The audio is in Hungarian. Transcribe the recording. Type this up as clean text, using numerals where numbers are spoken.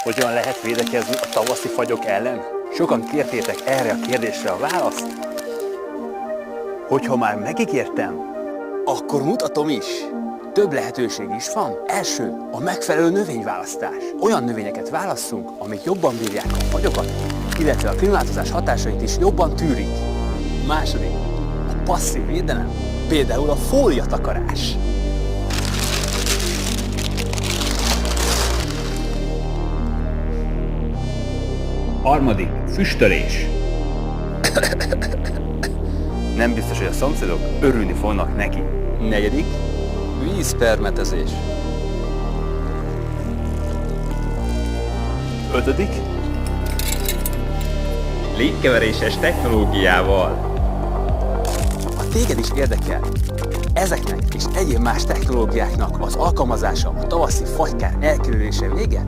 Hogyan lehet védekezni a tavaszi fagyok ellen? Sokan kértétek erre a kérdésre a választ. Hogyha már megígértem, akkor mutatom is. Több lehetőség is van. Első, a megfelelő növényválasztás. Olyan növényeket válasszunk, amik jobban bírják a fagyokat, illetve a klímaváltozás hatásait is jobban tűrik. Második, a passzív védelem, például a fóliatakarás. Harmadik, füstölés. Nem biztos, hogy a szomszédok örülni fognak neki. Negyedik, vízpermetezés. Ötödik, Légkeveréses technológiával. ha téged is érdekel, ezeknek és egyéb más technológiáknak az alkalmazása a tavaszi fagykár elkerülése véget,